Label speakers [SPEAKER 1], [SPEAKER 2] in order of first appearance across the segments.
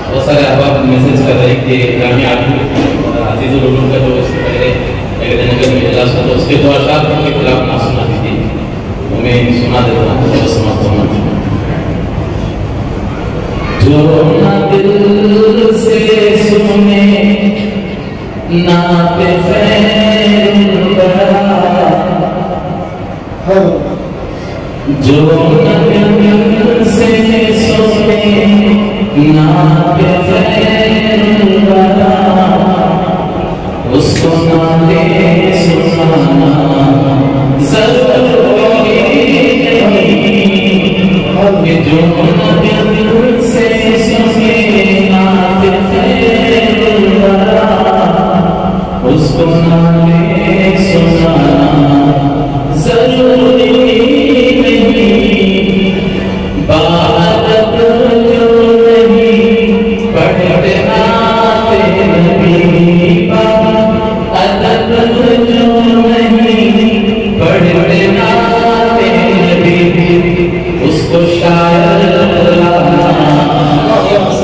[SPEAKER 1] بہت سارے احباب میسج کر رہے کہ گرامی عزیز العلوم کا جو اس سے پہلے نگر میں اجلاس تھا تو اس کے دو اشعار کے خلاف نہ سنا تھی وہ میں سنا دیتا ہوں تو سمجھتا ہوں جو نہ دل سے سنے نہ پہ خیر برا جو نہ دل سے سنے نہ پہ خیر برا اس کو نہ دے سنانا ضروری نہیں جو نہ دل سے سنے نہ پہ خیر برا اس کو نہ دے سنانا ضروری نہیں بات جو نہیں پڑھتے آتے نبی ادب جو نہیں پڑھتے آتے نبی اس کو شاعر بلانا اس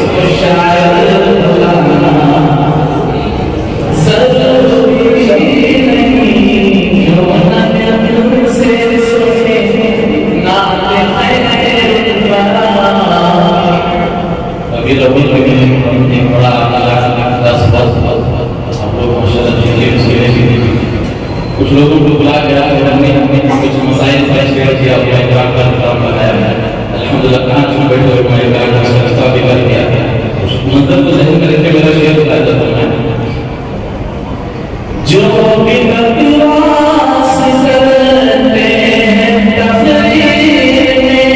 [SPEAKER 1] کو شاعر بلانا ضروری نہیں جو نہ دل سے سنے نہ خیر برا ابھی لوگوں نے بڑا دس ہم لوگ ماشاءاللہ چلیے کچھ لوگوں کو بلا گیا ہم نے کچھ مسائل پیش کر دیا اپنا اقرار کا کام بتایا الحمدللہ کہاں تم بیٹھے ہوئے میں اقرار کا رستہ بھی کر دیا منظر کو ذہن میں رکھے میرا شعر بتایا جاتا میں جو بھی بکواس کرتے ہیں تفریح میں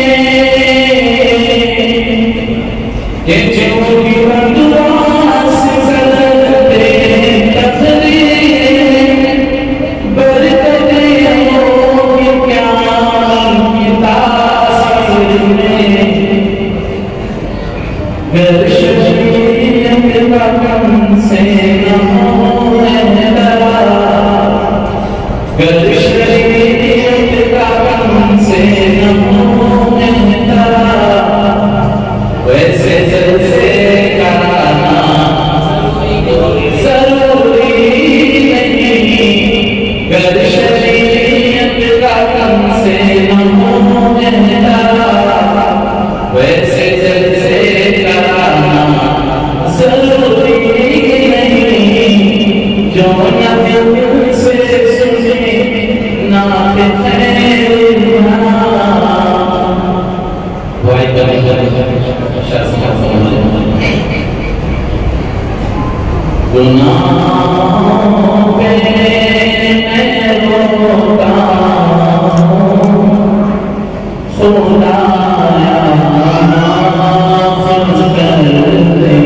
[SPEAKER 1] کہ جو بھی بکواس کرتے ہیں تفریح میں برکتیں ہوگی کیا کی تاثیر میں گر شریعت کا کم سے نہ ہو گر شریعت کا کم سے نہ ہو ویسے جلسے کرانا ضروری نہیں گر شریعت کا کم سے نہ ہو ویسے جلسے کرانا ضروری نہیں جو نہ دل سے سنے نہ پہ خیر برا دعائی شاہ گناہوں پہ میں روتا ہوں خدایا فرض کر دے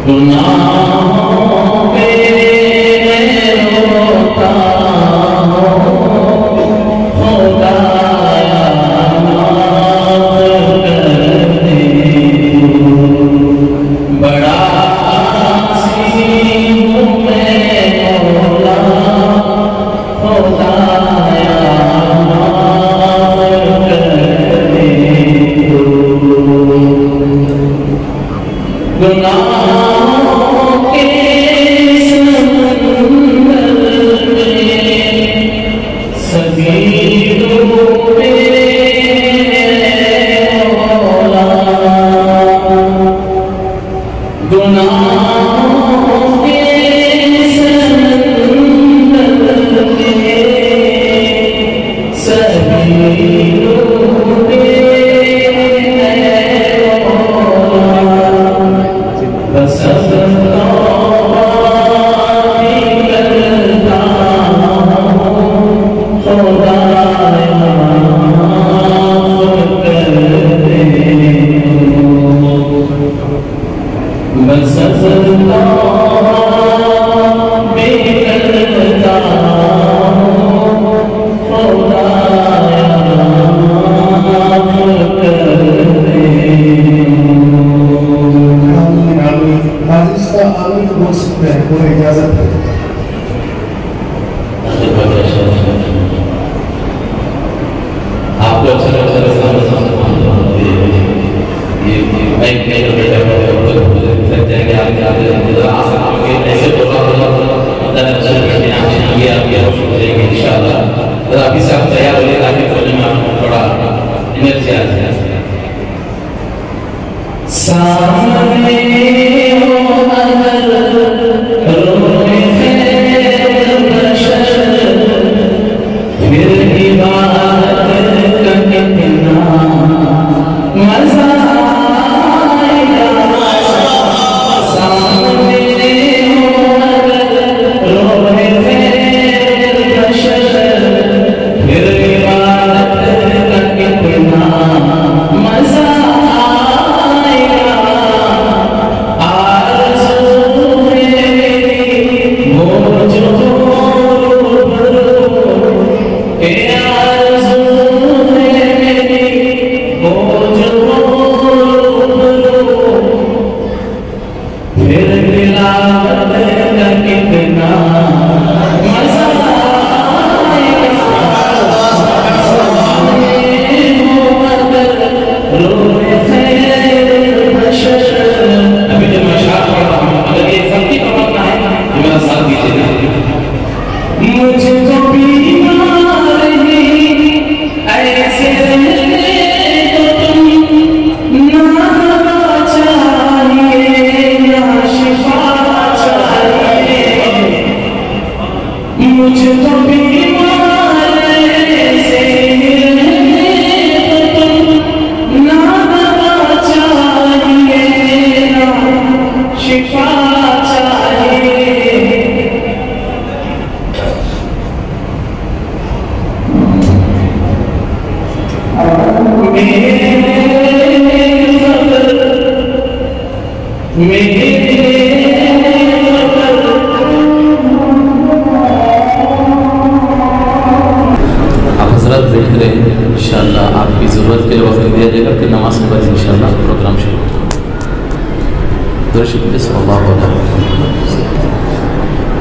[SPEAKER 1] گناہوں پہ میں روتا ہوں خدایا معاف کر دے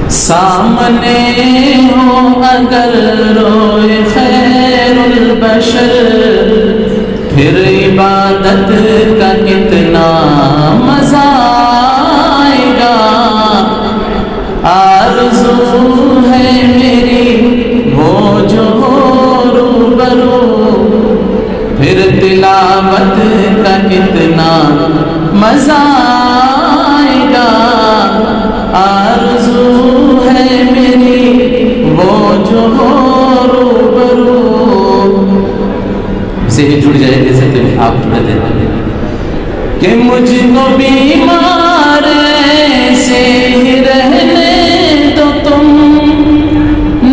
[SPEAKER 1] سامنے ہو اگر روئے خیر البشر پھر عبادت کا کتنا مزہ آئے گا. آرزو ہے میری وہ جو ہو روبرو پھر تلاوت کا کتنا مزہ آئے گا. آرزو ہے میری وہ جو ہو روبرو. اسے ہی جڑ جائے جیسے کہ آپ جڑے دیں کہ مجھ کو بیمار ایسے ہی رہنے تو تم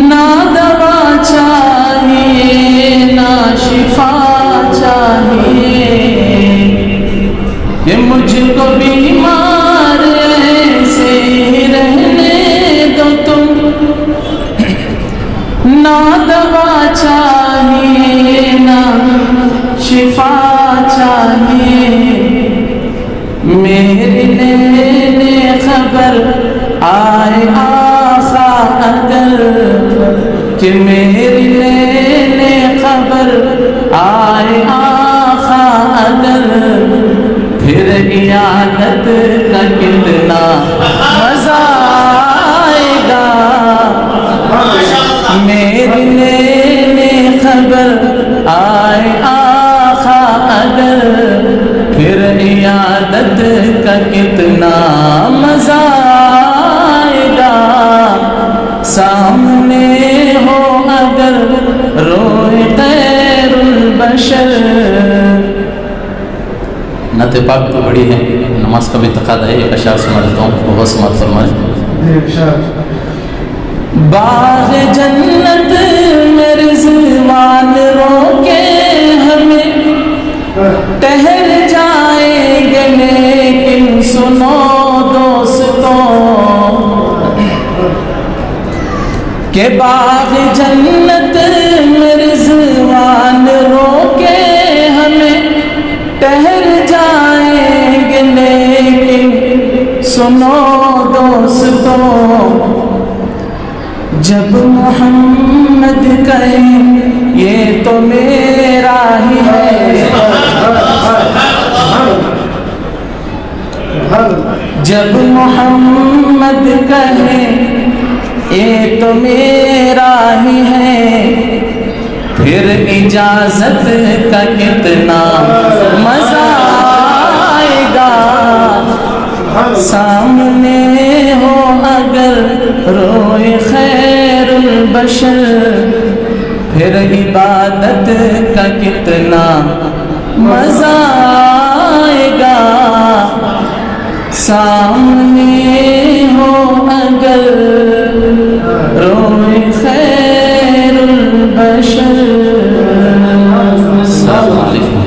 [SPEAKER 1] نہ دوا چاہیے نہ شفا چاہیے. کہ مجھ کو بیمار ایسے ہی رہنے دو تم نہ دوا چاہیے نہ شفا چاہیے. میرے لینے خبر آئے آقا اگر کہ میرے لینے خبر آئے آقا اگر پھر عیادت کا کتنا مزہ آئے گا. میرے لینے خبر آئے آقا اگر پھر عیادت کا کتنا مزہ آئے گا. سامنے ہو اگر روئے خیر البشر. نعت پاک تو بڑی ہے، نماز کا بھی تقاضا ہے. ایک اشعار سنا دیتا ہوں، وہ سماعت فرمائیں. باغ جنت میں رضوان روکے ہمیں ٹہر جائیں گے لیکن سنو دوستوں کہ باغ جنت میں رضوان روکے ہمیں ٹہر جائیں گے لیکن سنو دوستوں جب محمد کہیں یہ تو میرا ہی ہے. جب محمد کہیں یہ تو میرا ہی ہے پھر اجازت کا کتنا مزہ آئے گا. سامنے ہو اگر روئے خیر البشر پھر عبادت کا کتنا مزہ آئے گا سامنے ہو اگر روئے خیر البشر السلام علیکم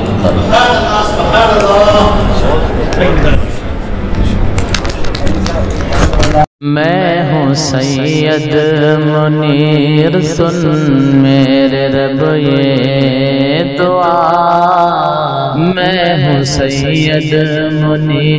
[SPEAKER 1] میں ہوں سید منیر سن میرے رب یہ دعا میں ہوں سید منیر